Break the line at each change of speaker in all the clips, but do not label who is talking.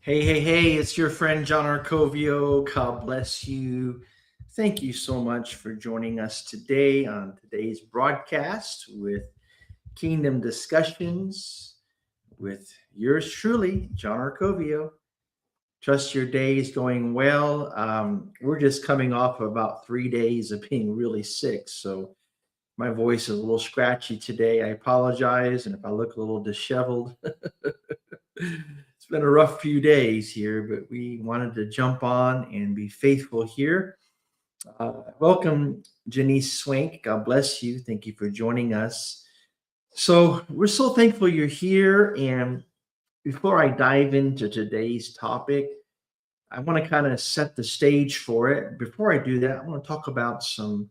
Hey, it's your friend John Arcovio. God bless you. Thank you so much for joining us today on today's broadcast with Kingdom Discussions with yours truly, John Arcovio. Trust your day is going well. We're just coming off of about 3 days of being really sick, so my voice is a little scratchy today. I apologize, and if I look a little disheveled, it's been a rough few days here, but we wanted to jump on and be faithful here. Welcome, Janice Swank. God bless you. Thank you for joining us. So, we're so thankful you're here. And before I dive into today's topic, I want to kind of set the stage for it. Before I do that, I want to talk about some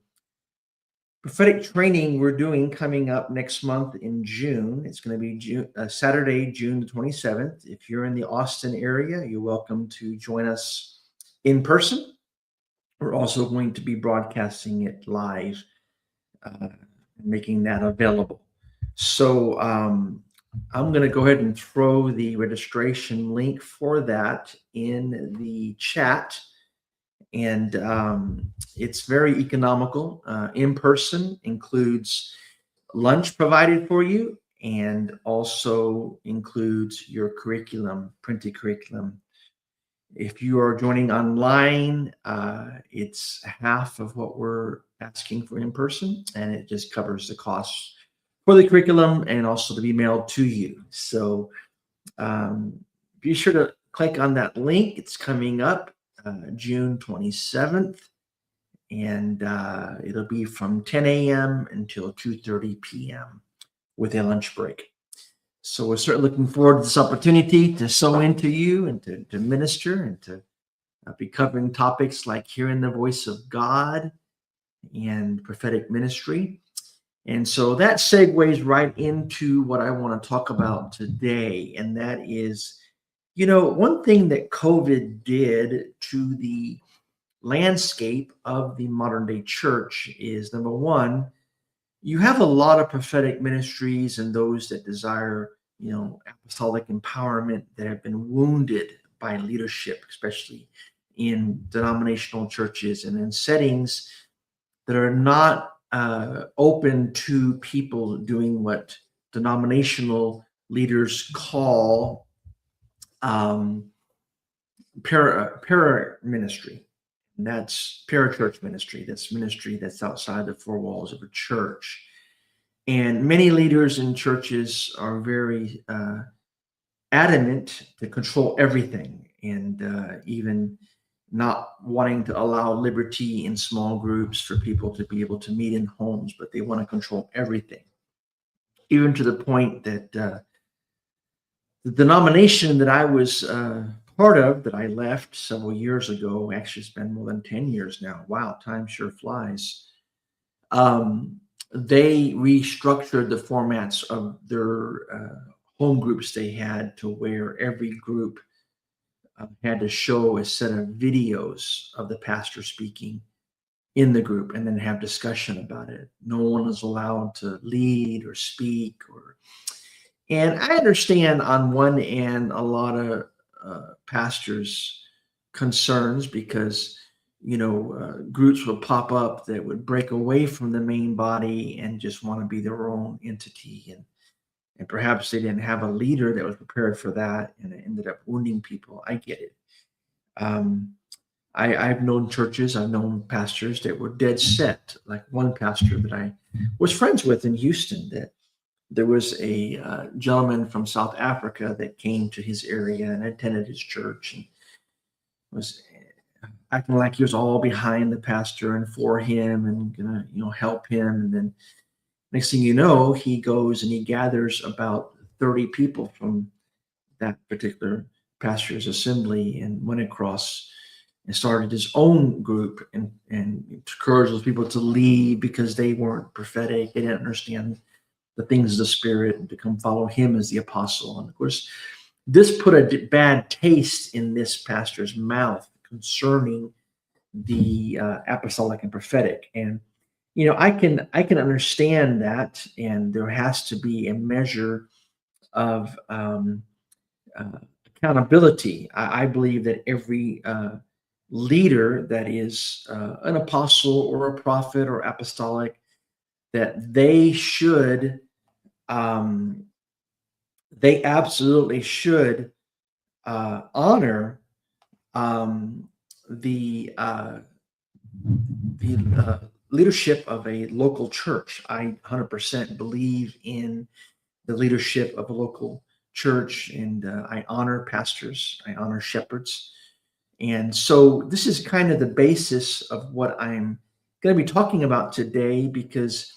prophetic training we're doing coming up next month in June. It's going to be Saturday, June the 27th. If you're in the Austin area, you're welcome to join us in person. We're also going to be broadcasting it live, making that available. So I'm going to go ahead and throw the registration link for that in the chat. And it's very economical. In person includes lunch provided for you and also includes your curriculum, printed curriculum. If you are joining online, it's half of what we're asking for in person, and it just covers the costs for the curriculum and also to be mailed to you. So be sure to click on that link. It's coming up June 27th, and it'll be from 10 a.m. until 2:30 p.m. with a lunch break. So we're certainly looking forward to this opportunity to sow into you and to minister and to be covering topics like hearing the voice of God and prophetic ministry. And so that segues right into what I want to talk about today, and that is, one thing that COVID did to the landscape of the modern day church is, number one, you have a lot of prophetic ministries and those that desire, apostolic empowerment that have been wounded by leadership, especially in denominational churches and in settings that are not open to people doing what denominational leaders call para ministry. And that's parachurch ministry. That's ministry that's outside the four walls of a church. And many leaders in churches are very adamant to control everything, and even not wanting to allow liberty in small groups for people to be able to meet in homes, but they want to control everything, even to the point that the denomination that I was part of, that I left several years ago, actually it's been more than 10 years now. Wow, time sure flies. They restructured the formats of their home groups they had to where every group had to show a set of videos of the pastor speaking in the group and then have discussion about it. No one is allowed to lead or speak, and I understand on one end a lot of pastors' concerns because groups would pop up that would break away from the main body and just want to be their own entity, and perhaps they didn't have a leader that was prepared for that, and it ended up wounding people. I get it. I've known churches, I've known pastors that were dead set, like one pastor that I was friends with in Houston, that there was a gentleman from South Africa that came to his area and attended his church and was acting like he was all behind the pastor and for him and gonna, help him. And then next thing you know, he goes and he gathers about 30 people from that particular pastor's assembly and went across and started his own group and encouraged those people to leave because they weren't prophetic. They didn't understand the things of the Spirit and to come follow him as the apostle. And of course, this put a bad taste in this pastor's mouth concerning the apostolic and prophetic. And I can understand that, and there has to be a measure of accountability. I believe that every leader that is an apostle or a prophet or apostolic, that um, they absolutely should honor um, the uh, the leadership of a local church. I 100% believe in the leadership of a local church, and I honor pastors, I honor shepherds. And so this is kind of the basis of what I'm going to be talking about today, because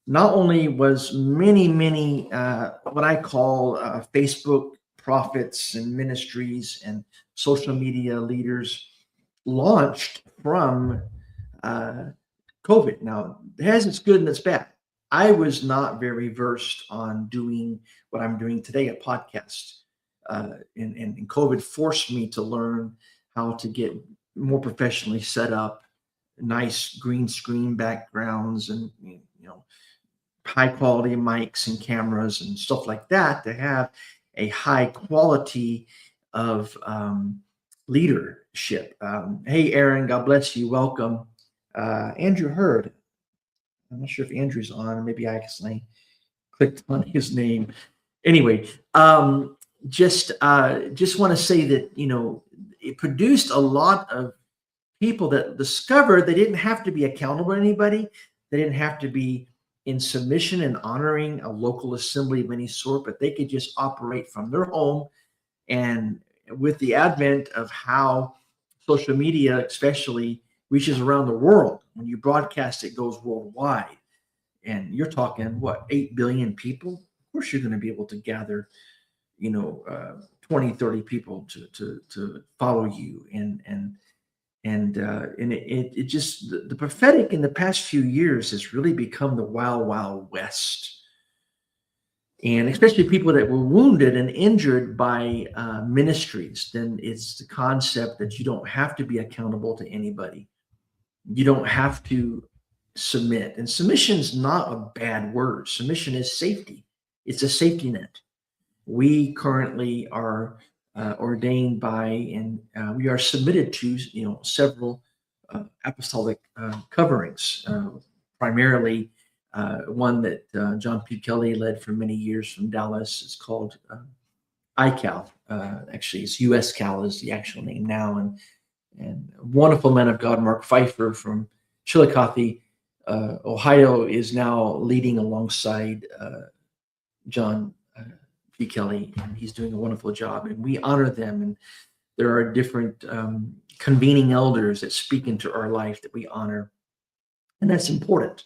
not only was many what I call Facebook prophets and ministries and social media leaders launched from uh, COVID. Now, it has its good and its bad. I was not very versed on doing what I'm doing today, a podcast. And COVID forced me to learn how to get more professionally set up, nice green screen backgrounds, and high quality mics and cameras and stuff like that, to have a high quality of leadership. Hey, Aaron, God bless you. Welcome. Andrew Hurd. I'm not sure if Andrew's on. Maybe I accidentally clicked on his name. Anyway, just want to say that it produced a lot of people that discovered they didn't have to be accountable to anybody. They didn't have to be in submission and honoring a local assembly of any sort, but they could just operate from their home. And with the advent of how social media, especially, reaches around the world, when you broadcast, it goes worldwide. And you're talking, what, 8 billion people? Of course, you're going to be able to gather, 20, 30 people to follow you. And it just, the prophetic in the past few years has really become the wild, wild west. And especially people that were wounded and injured by ministries, then it's the concept that you don't have to be accountable to anybody. You don't have to submit. And submission is not a bad word. Submission is safety. It's a safety net. We currently are ordained by, and we are submitted to, several apostolic coverings, primarily one that John P. Kelly led for many years from Dallas. It's called ICAL. Actually, it's US Cal is the actual name now. And wonderful man of God, Mark Pfeiffer from Chillicothe, Ohio, is now leading alongside John P. Kelly, and he's doing a wonderful job. And we honor them. And there are different convening elders that speak into our life that we honor, and that's important.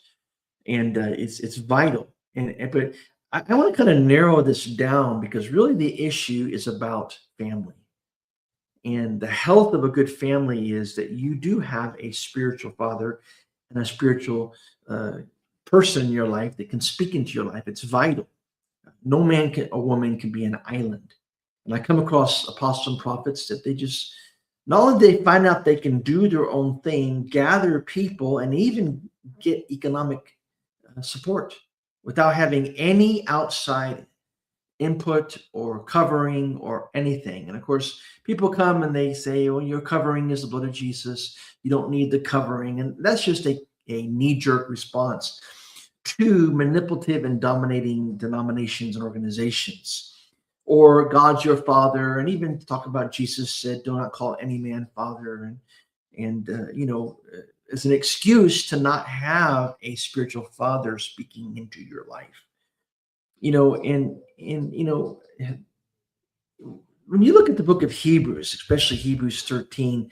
And it's vital. But I want to kind of narrow this down, because really the issue is about family. And the health of a good family is that you do have a spiritual father and a spiritual person in your life that can speak into your life. It's vital. No man or woman can be an island. And I come across apostles and prophets that they just, not only they find out they can do their own thing, gather people, and even get economic support without having any outside input or covering or anything. And of course, people come and they say, well, your covering is the blood of Jesus. You don't need the covering. And that's just a knee-jerk response to manipulative and dominating denominations and organizations. Or God's your father. And even talk about Jesus said, do not call any man father. And as an excuse to not have a spiritual father speaking into your life. When you look at the book of Hebrews, especially Hebrews 13,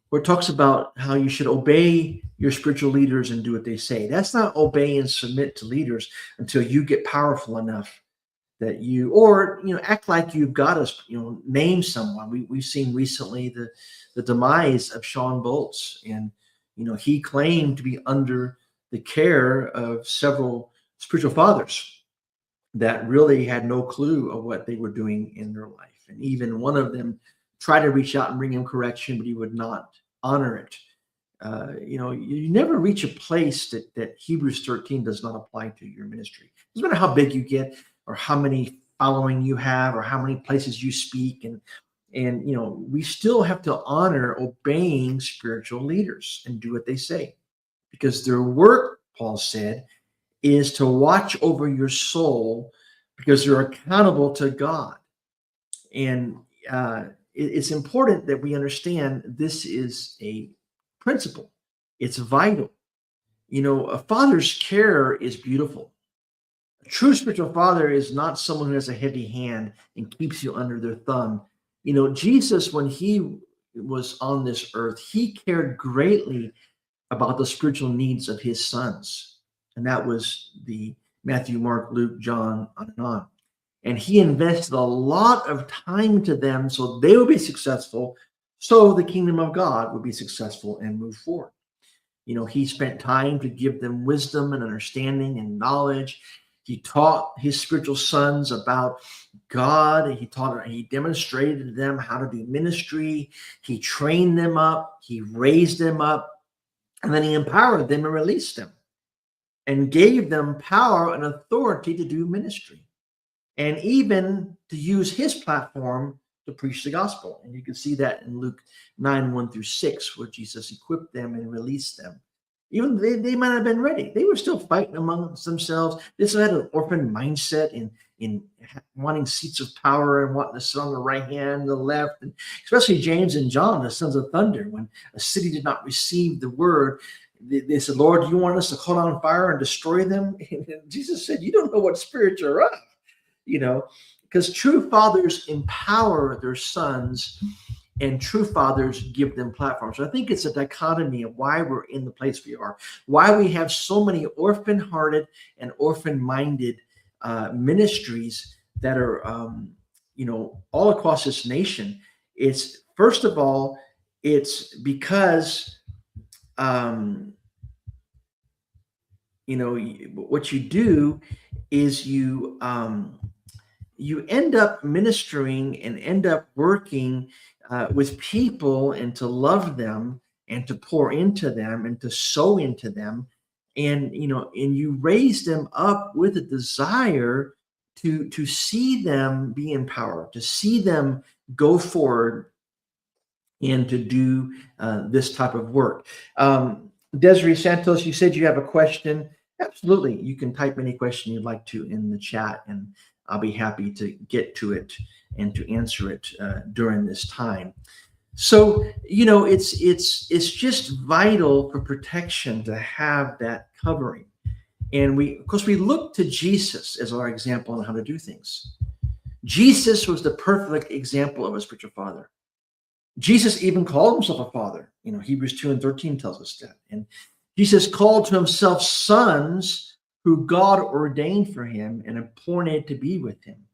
where it talks about how you should obey your spiritual leaders and do what they say. That's not obey and submit to leaders until you get powerful enough that act like you've got us, name someone. We've seen recently the demise of Sean Bolts, and he claimed to be under the care of several spiritual fathers that really had no clue of what they were doing in their life. And even one of them tried to reach out and bring him correction, but he would not honor it. You never reach a place that Hebrews 13 does not apply to your ministry. It doesn't matter how big you get or how many following you have or how many places you speak. And And, we still have to honor obeying spiritual leaders and do what they say, because their work, Paul said, is to watch over your soul, because they're accountable to God. And it's important that we understand this is a principle. It's vital. A father's care is beautiful. A true spiritual father is not someone who has a heavy hand and keeps you under their thumb. Jesus, when he was on this earth, he cared greatly about the spiritual needs of his sons. And that was the Matthew, Mark, Luke, John, on and on. And he invested a lot of time to them so they would be successful, so the kingdom of God would be successful and move forward. He spent time to give them wisdom and understanding and knowledge. He taught his spiritual sons about God. He demonstrated to them how to do ministry. He trained them up. He raised them up. And then he empowered them and released them and gave them power and authority to do ministry, and even to use his platform to preach the gospel. And you can see that in Luke 9:1-6, where Jesus equipped them and released them. Even they might have been ready. They were still fighting amongst themselves. They still had an orphan mindset in wanting seats of power and wanting to sit on the right hand, the left, and especially James and John, the sons of thunder. When a city did not receive the word, they said, "Lord, do you want us to call on fire and destroy them?" And Jesus said, "You don't know what spirit you're of." Because true fathers empower their sons, and true fathers give them platforms. So I think it's a dichotomy of why we're in the place we are, why we have so many orphan-hearted and orphan-minded ministries that are, all across this nation. It's, first of all, it's because, what you do is you end up ministering and end up working with people, and to love them and to pour into them and to sow into them. And, and you raise them up with a desire to see them be empowered, to see them go forward and to do this type of work. Desiree Santos, you said you have a question. Absolutely. You can type any question you'd like to in the chat, and I'll be happy to get to it and to answer it during this time. So, it's just vital for protection to have that covering. And we look to Jesus as our example on how to do things. Jesus was the perfect example of a spiritual father. Jesus even called himself a father. Hebrews 2:13 tells us that. And Jesus called to himself sons who God ordained for him and appointed to be with him.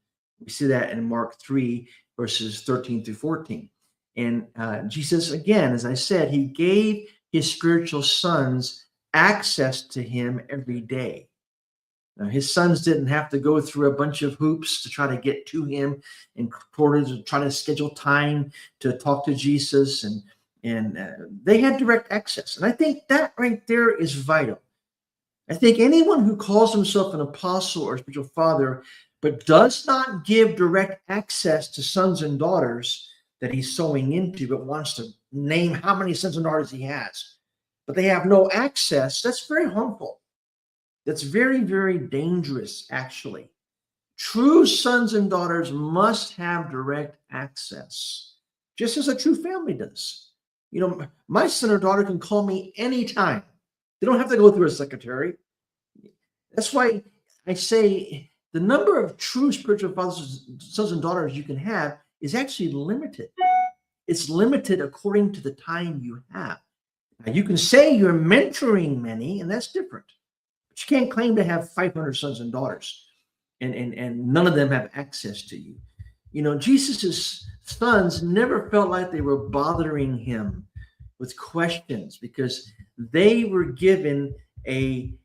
We see that in Mark 3:13-14. And Jesus, again, as I said, he gave his spiritual sons access to him every day. Now, his sons didn't have to go through a bunch of hoops to try to get to him, and to try to schedule time to talk to Jesus, and they had direct access. And I think that right there is vital. I think anyone who calls himself an apostle or spiritual father, but does not give direct access to sons and daughters that he's sowing into, but wants to name how many sons and daughters he has, but they have no access, that's very harmful. That's very, very dangerous, actually. True sons and daughters must have direct access, just as a true family does. My son or daughter can call me anytime. They don't have to go through a secretary. That's why I say the number of true spiritual fathers, sons and daughters you can have is actually limited. It's limited according to the time you have. Now, you can say you're mentoring many, and that's different. But you can't claim to have 500 sons and daughters, and none of them have access to you. Jesus's sons never felt like they were bothering him with questions, because they were given an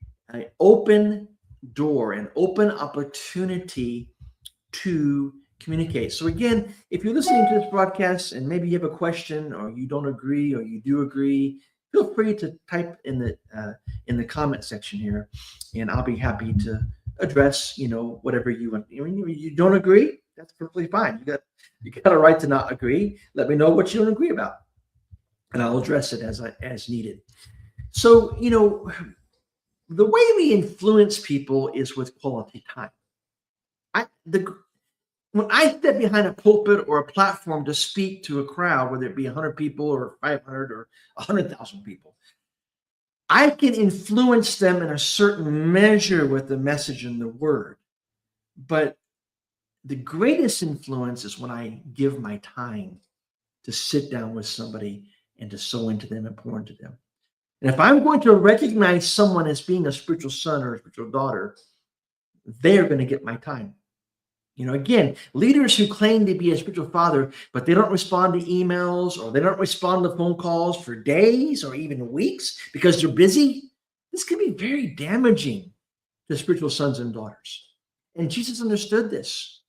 open door, an open opportunity to communicate. So again, if you're listening to this broadcast and maybe you have a question, or you don't agree, or you do agree, feel free to type in the comment section here, and I'll be happy to address whatever you want. You don't agree, That's perfectly fine. You got a right to not agree. Let me know what you don't agree about, and I'll address it as needed. So, the way we influence people is with quality time. I the When I step behind a pulpit or a platform to speak to a crowd, whether it be 100 people or 500 or 100,000 people, I can influence them in a certain measure with the message and the word. But the greatest influence is when I give my time to sit down with somebody and to sow into them and pour into them. And if I'm going to recognize someone as being a spiritual son or a spiritual daughter, they're going to get my time. Again, leaders who claim to be a spiritual father, but they don't respond to emails or they don't respond to phone calls for days or even weeks because they're busy, this can be very damaging to spiritual sons and daughters. And Jesus understood this.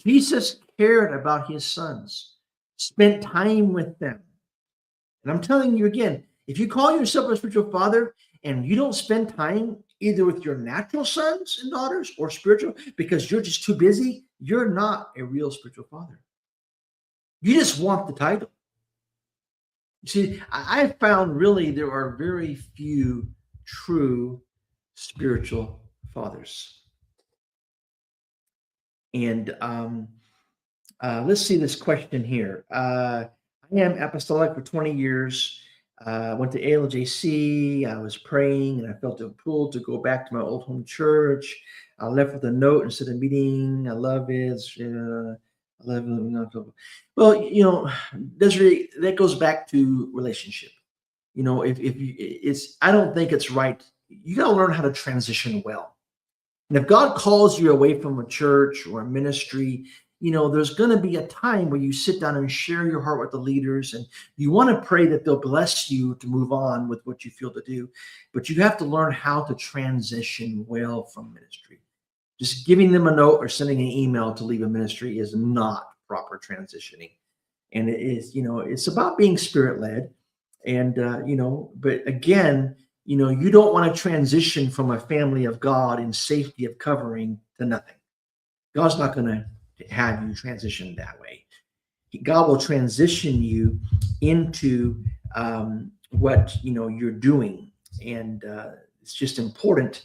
Jesus cared about his sons, spent time with them. And I'm telling you again, if you call yourself a spiritual father and you don't spend time either with your natural sons and daughters or spiritual because you're just too busy, you're not a real spiritual father. You just want the title. You see, I found really there are very few true spiritual fathers. And let's see this question here. I am apostolic for 20 years. Went to ALJC. I was praying and I felt a pull to go back to my old home church. I left with a note instead of meeting. I love it. I love it. Well, Desiree, that goes back to relationship. If you, I don't think it's right. You got to learn how to transition well. And if God calls you away from a church or a ministry, there's going to be a time where you sit down and share your heart with the leaders, and you want to pray that they'll bless you to move on with what you feel to do. But you have to learn how to transition well from ministry. Just giving them a note or sending an email to leave a ministry is not proper transitioning. And it is, it's about being spirit led. And, but again, you don't want to transition from a family of God in safety of covering to nothing. God's not going to have you transition that way. God will transition you into what you're doing, and it's just important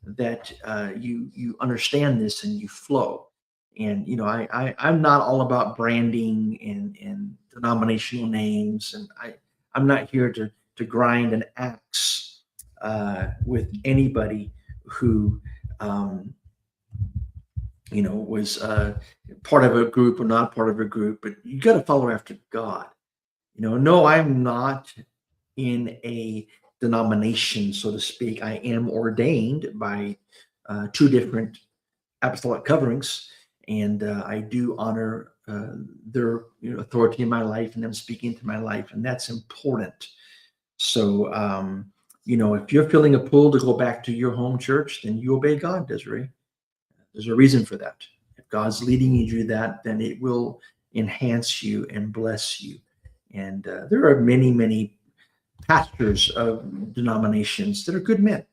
that you understand this and you flow. And I'm not all about branding and denominational names, and I'm not here to grind an axe with anybody who was part of a group or not part of a group, but you got to follow after God. No, I'm not in a denomination, so to speak. I am ordained by two different apostolic coverings, and I do honor their authority in my life and them speaking into my life, and that's important. So, if you're feeling a pull to go back to your home church, then you obey God, Desiree. There's a reason for that. If God's leading you to do that, then it will enhance you and bless you. And there are many, many pastors of denominations that are good men,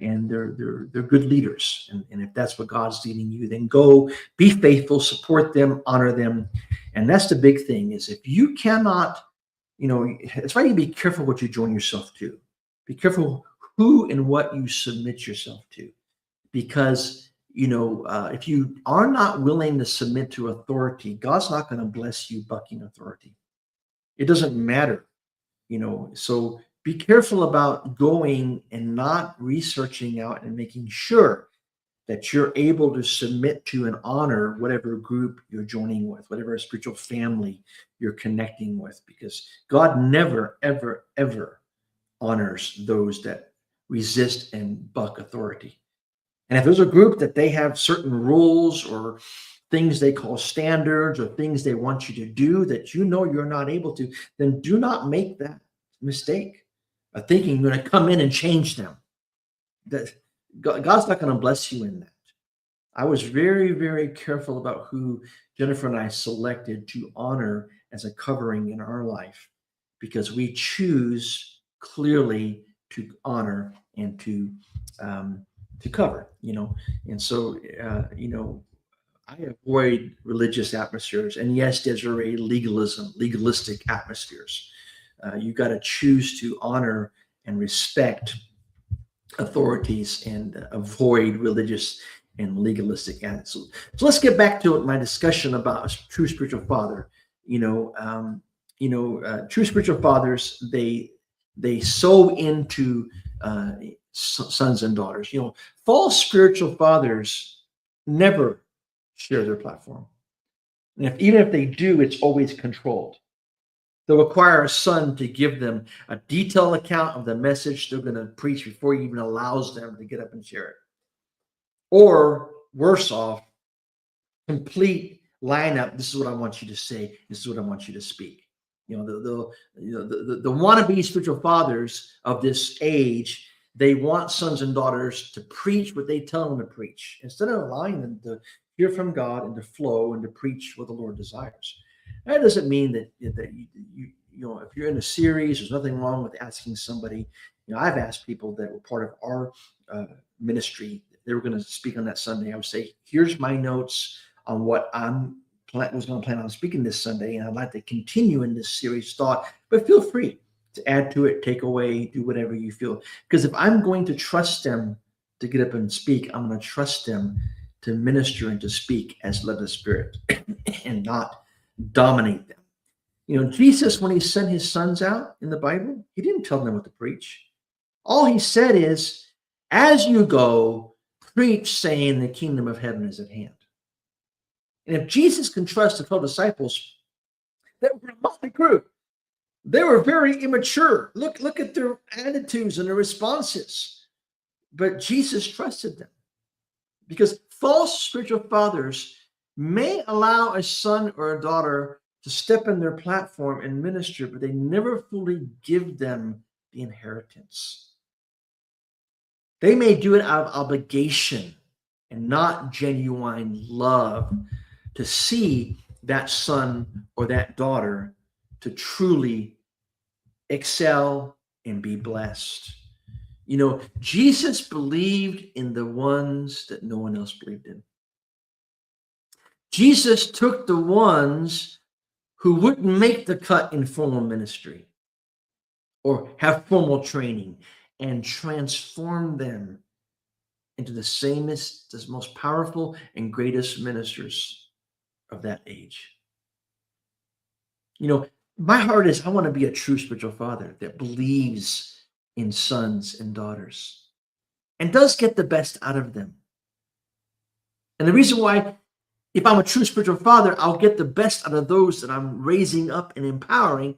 and they're good leaders. And if that's what God's leading you, then go be faithful, support them, honor them. And that's the big thing is if you cannot, it's why you be careful what you join yourself to. Be careful who and what you submit yourself to, because if you are not willing to submit to authority, God's not going to bless you bucking authority. It doesn't matter, so be careful about going and not researching out and making sure that you're able to submit to and honor whatever group you're joining with, whatever spiritual family you're connecting with, because God never, ever, ever honors those that resist and buck authority. And if there's a group that they have certain rules or things they call standards or things they want you to do that you're not able to, then do not make that mistake of thinking you're going to come in and change them. That God's not going to bless you in that. I was very, very careful about who Jennifer and I selected to honor as a covering in our life, because we choose clearly to honor and to cover, and so, I avoid religious atmospheres. And yes, Desiree, legalistic atmospheres. You got to choose to honor and respect authorities and avoid religious and legalistic attitudes. So let's get back to my discussion about a true spiritual father. True spiritual fathers, they sow into sons and daughters. False spiritual fathers never share their platform, and even if they do, it's always controlled. They'll require a son to give them a detailed account of the message they're going to preach before he even allows them to get up and share it. Or worse off, complete lineup. This is what I want you to say. This is what I want you to speak. The wannabe spiritual fathers of this age, they want sons and daughters to preach what they tell them to preach instead of allowing them to hear from God and to flow and to preach what the Lord desires. That doesn't mean that if you're in a series, there's nothing wrong with asking somebody. I've asked people that were part of our ministry. They were going to speak on that Sunday. I would say, here's my notes on what was going to plan on speaking this Sunday, and I'd like to continue in this series thought, but feel free to add to it, take away, do whatever you feel. Because if I'm going to trust them to get up and speak, I'm going to trust them to minister and to speak as led of the Spirit and not dominate them. Jesus, when he sent his sons out in the Bible, he didn't tell them what to preach. All he said is, as you go, preach, saying the kingdom of heaven is at hand. And if Jesus can trust the 12 disciples, they were a motley crew. They were very immature. Look at their attitudes and their responses. But Jesus trusted them, because false spiritual fathers may allow a son or a daughter to step in their platform and minister, but they never fully give them the inheritance. They may do it out of obligation and not genuine love to see that son or that daughter to truly excel and be blessed. Jesus believed in the ones that no one else believed in. Jesus took the ones who wouldn't make the cut in formal ministry or have formal training and transformed them into the most powerful and greatest ministers of that age. My heart is, I want to be a true spiritual father that believes in sons and daughters and does get the best out of them. And the reason why, if I'm a true spiritual father, I'll get the best out of those that I'm raising up and empowering,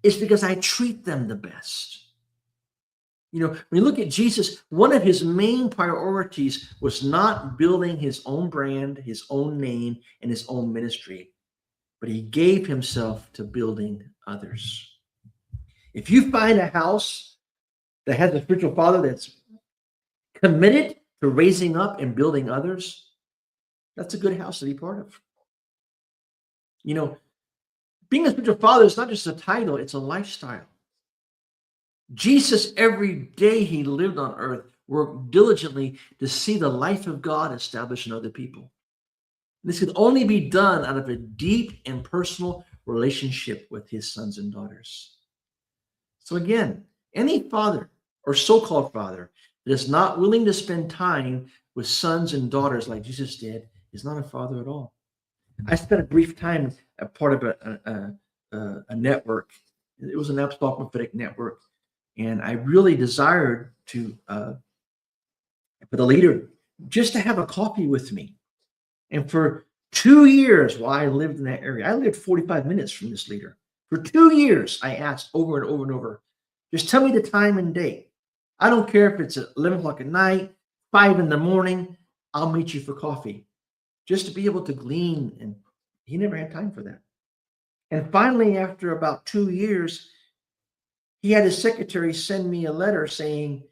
is because I treat them the best. When you look at Jesus, one of his main priorities was not building his own brand, his own name, and his own ministry, but he gave himself to building others. If you find a house that has a spiritual father that's committed to raising up and building others, that's a good house to be part of. Being a spiritual father is not just a title, it's a lifestyle. Jesus, every day he lived on earth, worked diligently to see the life of God established in other people. This could only be done out of a deep and personal relationship with his sons and daughters. So again, any father or so-called father that is not willing to spend time with sons and daughters like Jesus did is not a father at all. I spent a brief time a part of a network. It was an apostolic prophetic network. And I really desired to, for the leader, just to have a coffee with me. And for 2 years while I lived in that area, I lived 45 minutes from this leader. For 2 years, I asked over and over and over, just tell me the time and date. I don't care if it's at 11 o'clock at night, 5 in the morning, I'll meet you for coffee. Just to be able to glean. And he never had time for that. And finally, after about 2 years, he had his secretary send me a letter saying,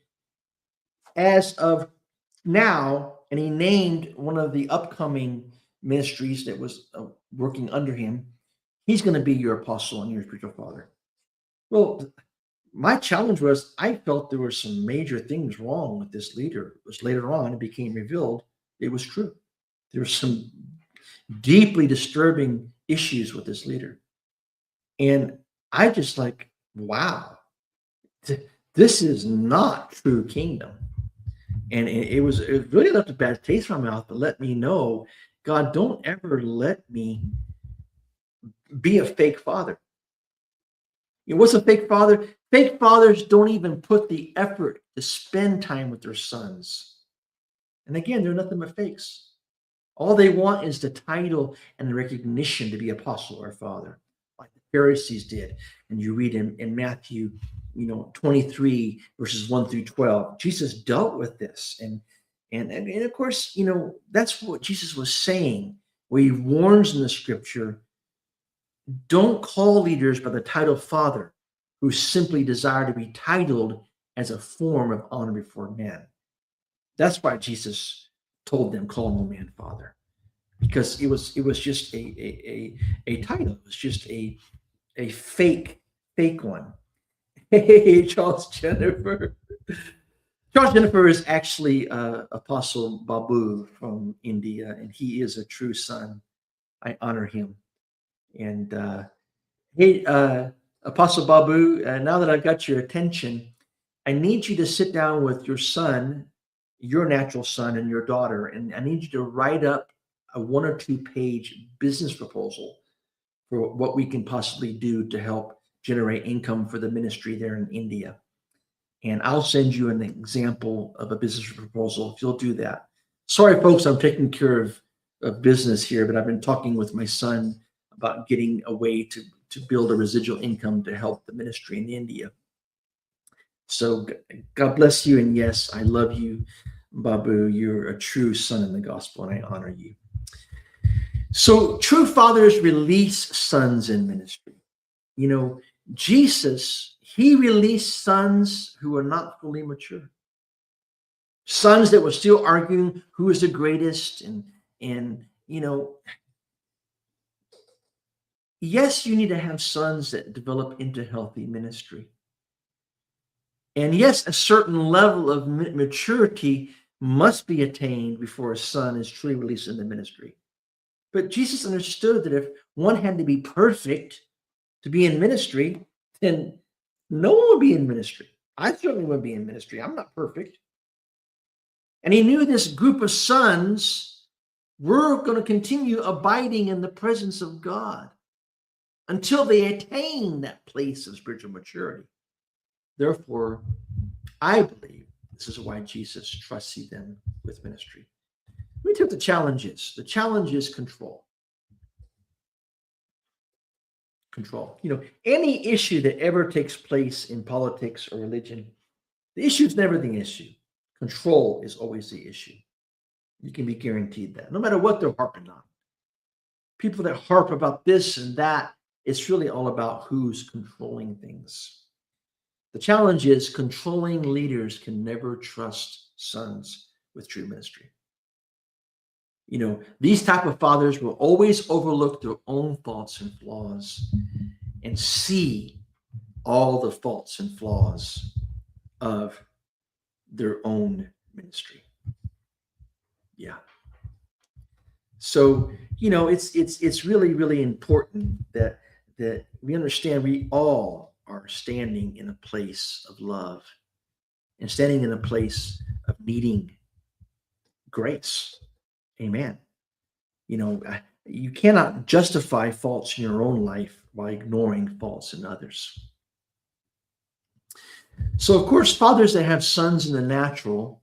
as of now, and he named one of the upcoming ministries that was working under him, he's going to be your apostle and your spiritual father. Well, my challenge was, I felt there were some major things wrong with this leader. It was later on, it became revealed it was true. There were some deeply disturbing issues with this leader. And I just like, wow, this is not true kingdom. And it really left a bad taste in my mouth, but let me know, God, don't ever let me be a fake father. What's a fake father? Fake fathers don't even put the effort to spend time with their sons. And again, they're nothing but fakes. All they want is the title and the recognition to be apostle or father, like the Pharisees did. And you read in Matthew, 23 verses 1 through 12. Jesus dealt with this. And of course, that's what Jesus was saying, where he warns in the scripture, don't call leaders by the title father, who simply desire to be titled as a form of honor before men. That's why Jesus told them, call no man father, because it was just a title. It was just a fake one. Hey, Charles Jennifer. Charles Jennifer is actually Apostle Babu from India, and he is a true son. I honor him. And hey, Apostle Babu, now that I've got your attention, I need you to sit down with your son, your natural son, and your daughter, and I need you to write up a 1 or 2 page business proposal for what we can possibly do to help generate income for the ministry there in India. And I'll send you an example of a business proposal if you'll do that. Sorry, folks, I'm taking care of business here, but I've been talking with my son about getting a way to build a residual income to help the ministry in India. So God bless you. And yes, I love you, Babu. You're a true son in the gospel, and I honor you. So true fathers release sons in ministry. Jesus, he released sons who were not fully mature. Sons that were still arguing who is the greatest. And yes, you need to have sons that develop into healthy ministry. And yes, a certain level of maturity must be attained before a son is truly released in the ministry. But Jesus understood that if one had to be perfect to be in ministry, then no one would be in ministry. I certainly wouldn't be in ministry. I'm not perfect. And he knew this group of sons were going to continue abiding in the presence of God until they attain that place of spiritual maturity. Therefore, I believe this is why Jesus trusted them with ministry. Let me tell you what the challenge is. The challenge is control. Control. Any issue that ever takes place in politics or religion, the issue is never the issue. Control is always the issue. You can be guaranteed that, no matter what they're harping on. People that harp about this and that, it's really all about who's controlling things. The challenge is controlling leaders can never trust sons with true ministry. These type of fathers will always overlook their own faults and flaws and see all the faults and flaws of their own ministry. Yeah. So, it's really, really important that we understand we all are standing in a place of love and standing in a place of needing grace. Amen. You cannot justify faults in your own life by ignoring faults in others. So, of course, fathers that have sons in the natural,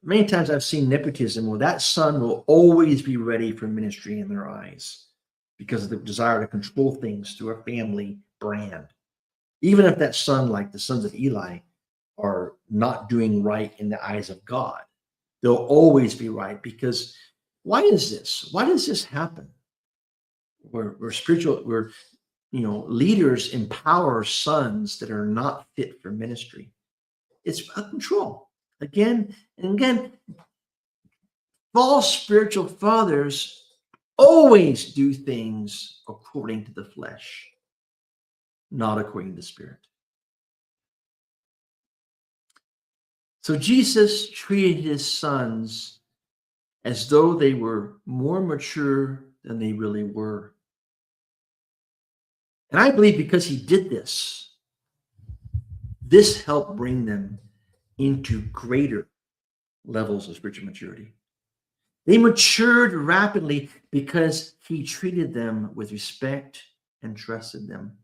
many times I've seen nepotism where that son will always be ready for ministry in their eyes because of the desire to control things through a family brand. Even if that son, like the sons of Eli, are not doing right in the eyes of God, they'll always be right. Because why is this? Why does this happen? Where leaders empower sons that are not fit for ministry. It's about control. Again and again, false spiritual fathers always do things according to the flesh, not according to the spirit. So Jesus treated his sons as though they were more mature than they really were. And I believe because he did this helped bring them into greater levels of spiritual maturity. They matured rapidly because he treated them with respect and trusted them.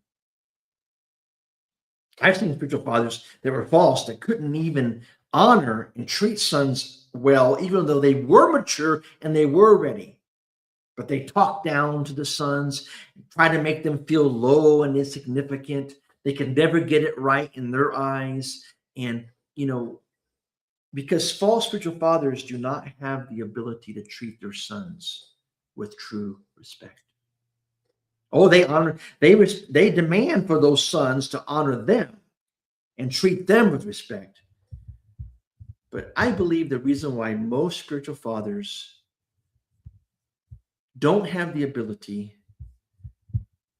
I've seen spiritual fathers that were false, that couldn't even honor and treat sons well, even though they were mature and they were ready. But they talked down to the sons, try to make them feel low and insignificant. They could never get it right in their eyes. And, because false spiritual fathers do not have the ability to treat their sons with true respect. Oh, they demand for those sons to honor them and treat them with respect. But I believe the reason why most spiritual fathers don't have the ability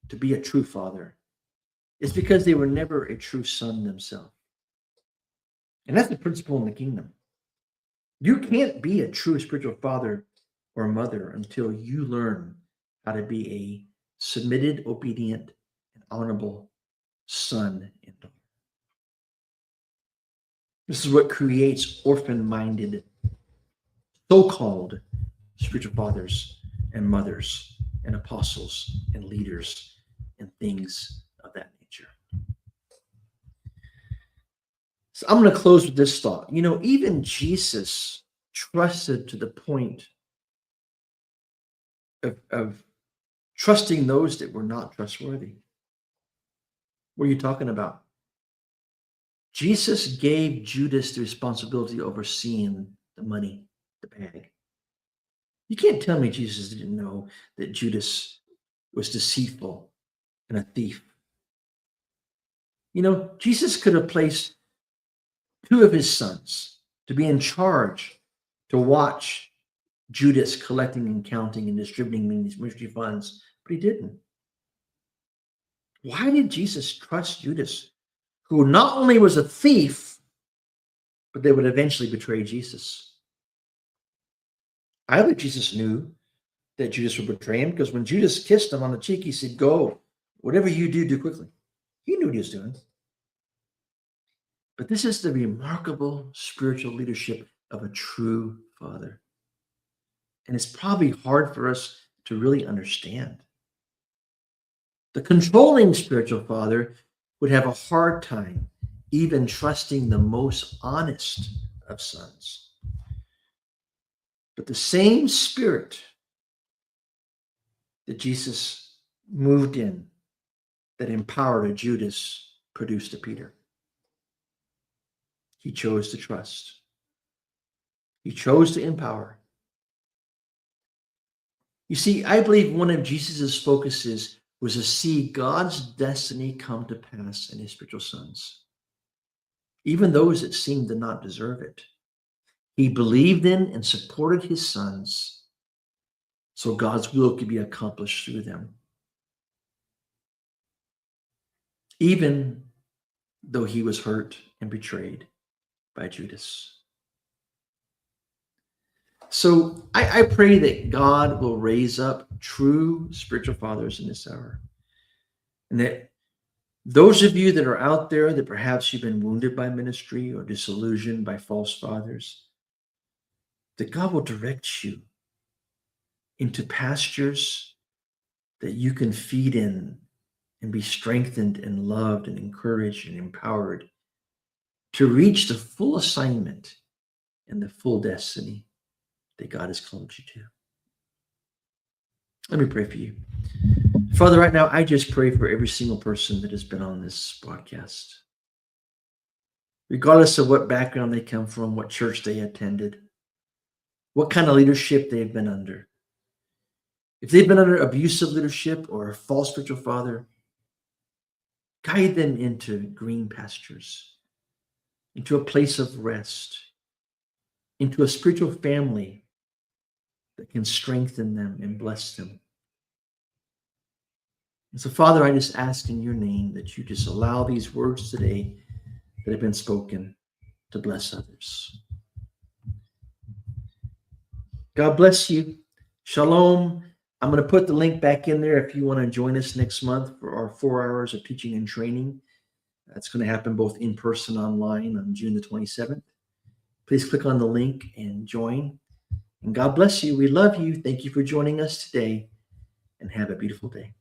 to be a true father is because they were never a true son themselves. And that's the principle in the kingdom. You can't be a true spiritual father or mother until you learn how to be a submitted, obedient, and honorable son and daughter. This is what creates orphan-minded, so-called spiritual fathers and mothers and apostles and leaders and things of that nature. So I'm going to close with this thought. Even Jesus trusted to the point of trusting those that were not trustworthy. What are you talking about? Jesus gave Judas the responsibility of overseeing the money, the bag. You can't tell me Jesus didn't know that Judas was deceitful and a thief. Jesus could have placed two of his sons to be in charge to watch Judas collecting and counting and distributing these ministry funds, but he didn't. Why did Jesus trust Judas, who not only was a thief, but they would eventually betray Jesus? I believe Jesus knew that Judas would betray him, because when Judas kissed him on the cheek, he said, "Go, whatever you do, do quickly." He knew what he was doing. But this is the remarkable spiritual leadership of a true father. And it's probably hard for us to really understand. The controlling spiritual father would have a hard time even trusting the most honest of sons. But the same spirit that Jesus moved in, that empowered a Judas, produced a Peter. He chose to trust. He chose to empower. You see, I believe one of Jesus's focuses was to see God's destiny come to pass in his spiritual sons, even those that seemed to not deserve it. He believed in and supported his sons so God's will could be accomplished through them, even though he was hurt and betrayed by Judas. So I pray that God will raise up true spiritual fathers in this hour. And that those of you that are out there that perhaps you've been wounded by ministry or disillusioned by false fathers, that God will direct you into pastures that you can feed in and be strengthened and loved and encouraged and empowered to reach the full assignment and the full destiny that God has called you to. Let me pray for you. Father, right now, I just pray for every single person that has been on this podcast. Regardless of what background they come from, what church they attended, what kind of leadership they've been under. If they've been under abusive leadership or a false spiritual father, guide them into green pastures, into a place of rest, into a spiritual family that can strengthen them and bless them. And so, Father, I just ask in your name that you just allow these words today that have been spoken to bless others. God bless you. Shalom. I'm going to put the link back in there if you want to join us next month for our 4 hours of teaching and training. That's going to happen both in person and online on June the 27th. Please click on the link and join. And God bless you. We love you. Thank you for joining us today, and have a beautiful day.